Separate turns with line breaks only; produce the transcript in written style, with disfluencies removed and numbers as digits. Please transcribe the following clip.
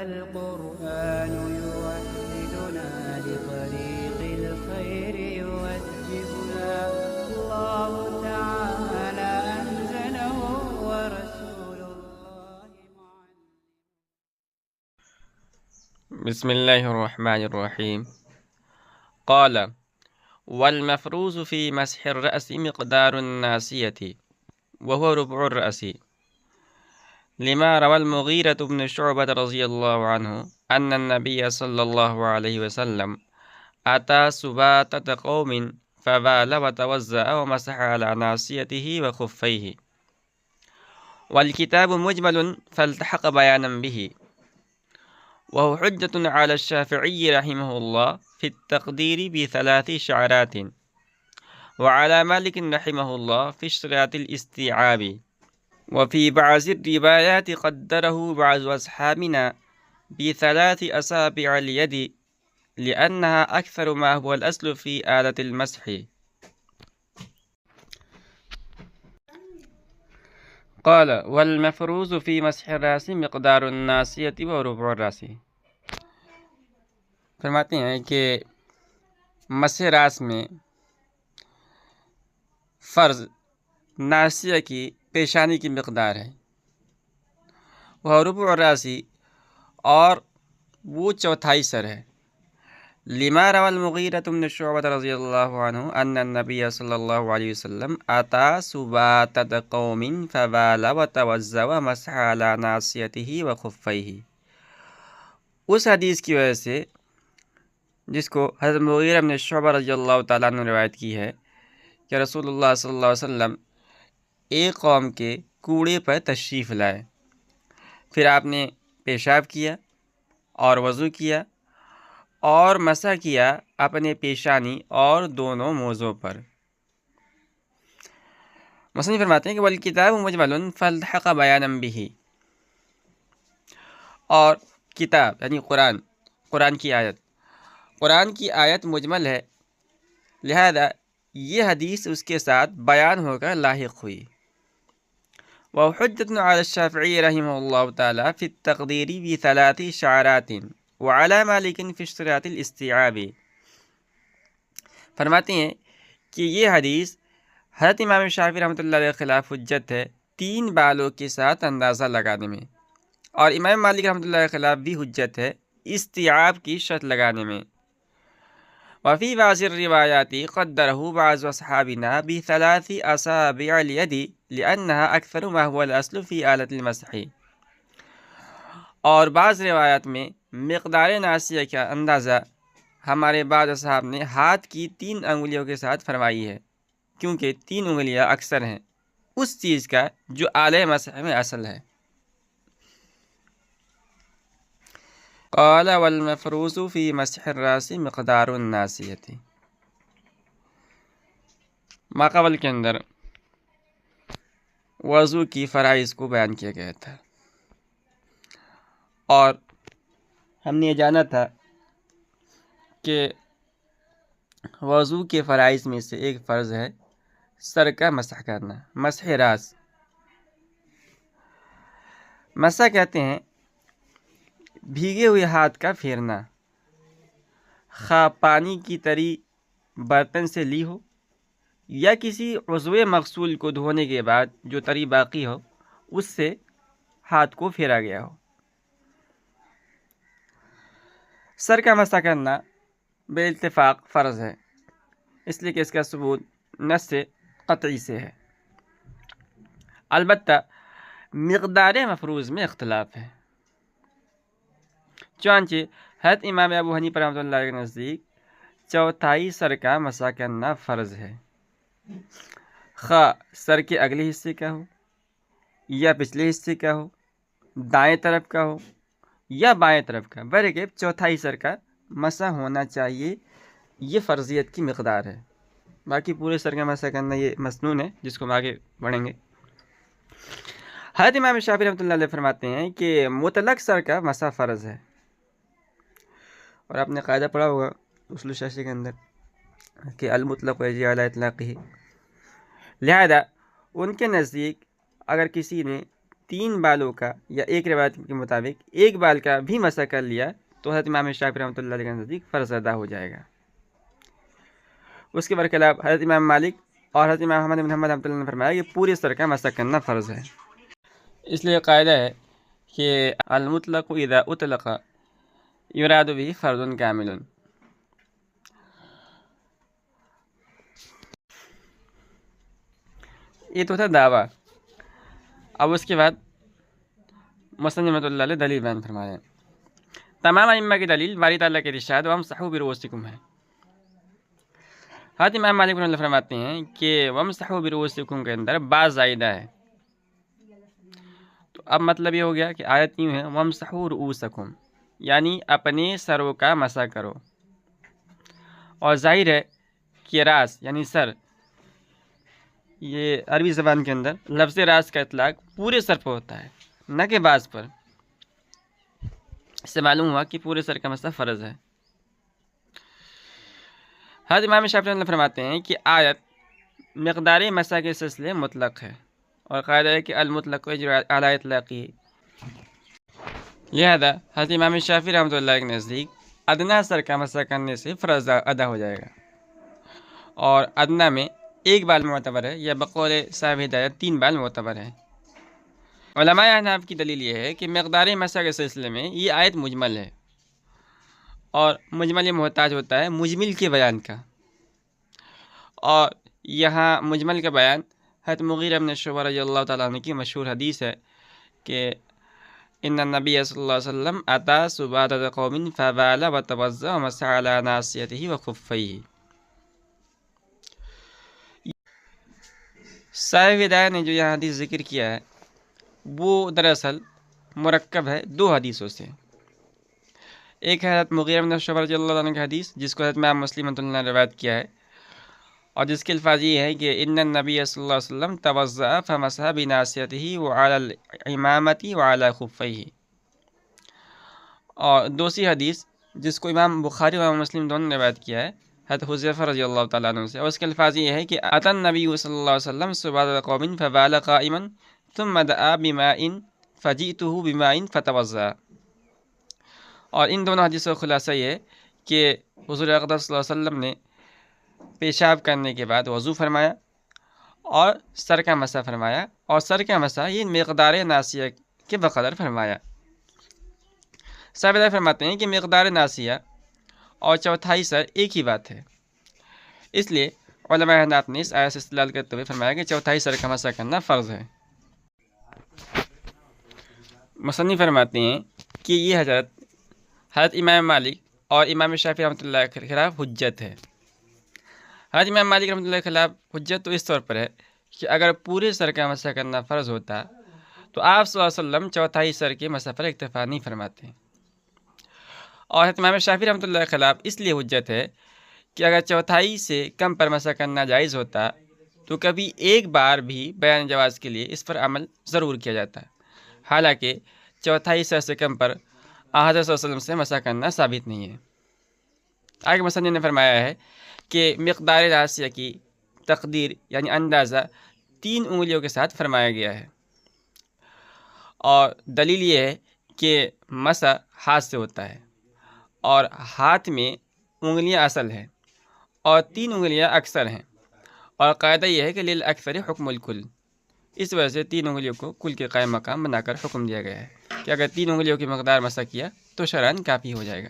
القرآن يوحدنا لطريق الخير يوجهنا الله تعالى أنزله ورسول الله معلم.
بسم الله الرحمن الرحيم. قال: والمفروض في مسح الرأس مقدار الناسية وهو ربع الرأس، لما روى المغيرة بن شعبة رضي الله عنه أن النبي صلى الله عليه وسلم أتى سباتة قوم فبال وتوضأ ومسح على ناصيته وخفيه، والكتاب مجمل فالتحق بيانا به، وهو حجة على الشافعي رحمه الله في التقدير بثلاث شعرات، وعلى مالك رحمه الله في اشتراط الاستيعاب. وفي بعض الروايات قدره بعض أصحابنا بثلاث أصابع اليد لأنها أكثر ما هو الأصل في آلة المسح. قال: والمفروض في مسح الراس مقدار الناصية وربع الراس. فرماتے ہیں کہ مسح راس میں فرض ناصیہ کی پیشانی کی مقدار ہے، وہ ربع الراسی اور وہ چوتھائی سر ہے۔ لما روى المغيرة بن شعبة رضی اللہ عنہ ان النبی صلی اللہ علیہ وسلم اتا سباتة قوم فبال وتوضأ ومسح على ناصيته وخفيه۔ اس حدیث کی وجہ سے جس کو حضرت مغیرہ بن شعبہ رضی اللہ تعالیٰ عنہ نے روایت کی ہے کہ رسول اللہ صلی اللہ علیہ وسلم ایک قوم کے کوڑے پر تشریف لائے، پھر آپ نے پیشاب کیا اور وضو کیا اور مسح کیا اپنے پیشانی اور دونوں موزوں پر۔ مصنف فرماتے ہیں کہ والکتاب مجمل فالتحق بیانا به، اور کتاب یعنی قرآن کی آیت مجمل ہے، لہذا یہ حدیث اس کے ساتھ بیان ہو کر لاحق ہوئی۔ وحجة على الشافعي رحمه الله تعالى في التقدير بثلاث شعرات وعلى مالك في اشتراط الاستيعاب۔ فرماتے ہیں کہ یہ حدیث حضرت امام شافعی رحمۃ اللہ علیہ کے خلاف حجت ہے 3 بالوں کے ساتھ اندازہ لگانے میں، اور امام مالک رحمۃ اللہ کے خلاف بھی حجت ہے استیعاب کی شرط لگانے میں۔ وفی بعض الروایات قدره بعض اصحابنا بثلاث اصابع اليد لانها اکثر ما هو الاصل في آلة المسح، اور بعض روایات میں مقدار ناصیہ کا اندازہ ہمارے بعض اصحاب نے ہاتھ کی 3 انگلیوں کے ساتھ فرمائی ہے، کیونکہ 3 انگلیاں اکثر ہیں اس چیز کا جو آلہ مسح میں اصل ہے۔ قال: والمفروض في مسح الراس مقدار الناصیة۔ ماقبل کے اندر وضو کی فرائض کو بیان کیا گیا تھا، اور ہم نے یہ جانا تھا کہ وضو کے فرائض میں سے ایک فرض ہے سر کا مسح کرنا، مسح راس۔ مسح کہتے ہیں بھیگے ہوئے ہاتھ کا پھیرنا، خواہ پانی کی تری برتن سے لی ہو یا کسی عضو مغسول کو دھونے کے بعد جو تری باقی ہو اس سے ہاتھ کو پھیرا گیا ہو۔ سر کا مسح کرنا بے اتفاق فرض ہے، اس لیے کہ اس کا ثبوت نص قطعی سے ہے، البتہ مقدار مفروض میں اختلاف ہے۔ چنانچہ حضرت امام ابو حنیفہ رحمۃ اللہ کے نزدیک چوتھائی سر کا مسح کرنا فرض ہے، خواہ سر کے اگلے حصے کا ہو یا پچھلے حصے کا ہو، دائیں طرف کا ہو یا بائیں طرف کا، بہرکیف چوتھائی سر کا مسح ہونا چاہیے، یہ فرضیت کی مقدار ہے۔ باقی پورے سر کا مسح کرنا یہ مسنون ہے، جس کو ہم آگے بڑھیں گے۔ حضرت امام شافعی رحمۃ اللہ علیہ فرماتے ہیں کہ مطلق سر کا مسح فرض ہے، اور آپ نے قاعدہ پڑھا ہوگا اصول الشاشی کے اندر کہ المطلق یجری علی اطلاقہ، لہذا ان کے نزدیک اگر کسی نے 3 بالوں کا یا ایک روایت کے مطابق 1 بال کا بھی مسح کر لیا تو حضرت امام شافعی رحمۃ اللہ علیہ کے نزدیک فرض ادا ہو جائے گا۔ اس کے برخلاف حضرت امام مالک اور حضرت امام احمد بن حنبل رحمۃ اللہ نے فرمایا کہ پورے سر کا مسح کرنا فرض ہے۔ اس لیے قاعدہ ہے کہ المطلق اذا اطلق یراد به فرض کامل۔ یہ تو تھا دعویٰ۔ اب اس کے بعد مصنف رحمۃ اللہ علیہ دلیل بیان فرما رہے ہیں۔ تمام ائمہ کی دلیل باری تعالیٰ کے ارشاد وامسحوا برؤوسکم ہے۔ حضرت امام مالک رحمۃ اللہ فرماتے ہیں کہ وامسحوا برؤوسکم کے اندر با زائدہ ہے۔ تو اب مطلب یہ ہو گیا کہ آیت یوں ہے وامسحوا رؤوسکم، یعنی اپنے سروں کا مسح کرو، اور ظاہر ہے کہ راس یعنی سر، یہ عربی زبان کے اندر لفظ راس کا اطلاق پورے سر پر ہوتا ہے، نہ کہ بعض پر۔ اس سے معلوم ہوا کہ پورے سر کا مسح فرض ہے۔ حضرت امام شافعی اللہ فرماتے ہیں کہ آیت مقدار مسح کے سلسلے مطلق ہے، اور قاعدہ ہے کہ المطلق یجری علی اطلاقہ، لہذا حضرت امام شافعی رحمۃ اللہ کے نزدیک ادنا سر کا مسح کرنے سے فرض ادا ہو جائے گا، اور ادنا میں 1 بال معتبر ہے، یا بقول صاحب ہدایت 3 بال معتبر ہے۔ علماء احناف کی دلیل یہ ہے کہ مقدار مسح کے سلسلے میں یہ آیت مجمل ہے، اور مجمل یہ محتاج ہوتا ہے مجمل کے بیان کا، اور یہاں مجمل کا بیان حضرت مغیرہ بن شعبہ رضی اللہ تعالیٰ عنہ کی مشہور حدیث ہے کہ ان النبی صلی اللہ علیہ وسلم اتی سباطۃ قوم فبال وتوضأ ومسح علی ناصیتہ وخفیہ۔ صاحب ہدایت نے جو یہاں حدیث ذکر کیا ہے وہ دراصل مرکب ہے 2 حدیثوں سے۔ ایک ہے حضرت مغیرہ بن شعبہ رضی اللہ عنہ کی حدیث، جس کو حضرت امام مسلم رحمۃ اللہ نے روایت کیا ہے، اور جس کے الفاظ یہ ہے کہ ان النبی صلی اللہ علیہ وسلم توضأ فمسح بناصیتہ وعلی العمامۃ وعلی خفیہ۔ اور دوسری حدیث جس کو امام بخاری اور امام مسلم دونوں نے روایت کیا ہے حضرت حذیفہ رضی اللہ تعالیٰ عنہ سے، اور اس کے الفاظ یہ ہے کہ اتی النبی صلی اللہ علیہ وسلم سباطۃ قوم فبال قائما ثم دعا بماء فجئتہ بماء فتوضأ۔ اور ان دونوں حدیثوں کا خلاصہ یہ ہے کہ حضور اقدس صلی اللہ علیہ وسلم نے پیشاب کرنے کے بعد وضو فرمایا اور سر کا مسح فرمایا، اور سر کا مسح یہ مقدار ناصیہ کے بقدر فرمایا۔ صاحب فرماتے ہیں کہ مقدار ناصیہ اور چوتھائی سر ایک ہی بات ہے، اس لیے علماء احناف نے اس آیت سے استدلال کرتے ہوئے فرمایا کہ چوتھائی سر کا مسح کرنا فرض ہے۔ مصنف فرماتے ہیں کہ یہ حضرت امام مالک اور امام شافعی رحمۃ اللہ کے خلاف حجت ہے۔ حضرت امام مالک رحمۃ اللہ کے خلاف حجت تو اس طور پر ہے کہ اگر پورے سر کا مسح کرنا فرض ہوتا تو آپ صلی اللہ علیہ وسلم چوتھائی سر کے مسح پر اکتفا نہیں فرماتے، اور حضرت امام شافعی رحمۃ اللہ کے خلاف اس لیے حجت ہے کہ اگر چوتھائی سے کم پر مسح کرنا جائز ہوتا تو کبھی ایک بار بھی بیان جواز کے لیے اس پر عمل ضرور کیا جاتا، حالانکہ چوتھائی سر سے کم پر حضرت صلی اللہ علیہ وسلم سے مسح کرنا ثابت نہیں ہے۔ آگے مصنف نے فرمایا ہے کہ مقدار ناصیہ کی تقدیر یعنی اندازہ 3 انگلیوں کے ساتھ فرمایا گیا ہے، اور دلیل یہ ہے کہ مسح ہاتھ سے ہوتا ہے، اور ہاتھ میں انگلیاں اصل ہیں اور 3 انگلیاں اکثر ہیں، اور قاعدہ یہ ہے کہ للاکثر حکم الکل، اس وجہ سے 3 انگلیوں کو کل کے قائم مقام بنا کر حکم دیا گیا ہے کہ اگر 3 انگلیوں کی مقدار مسح کیا تو شرعاً کافی ہو جائے گا۔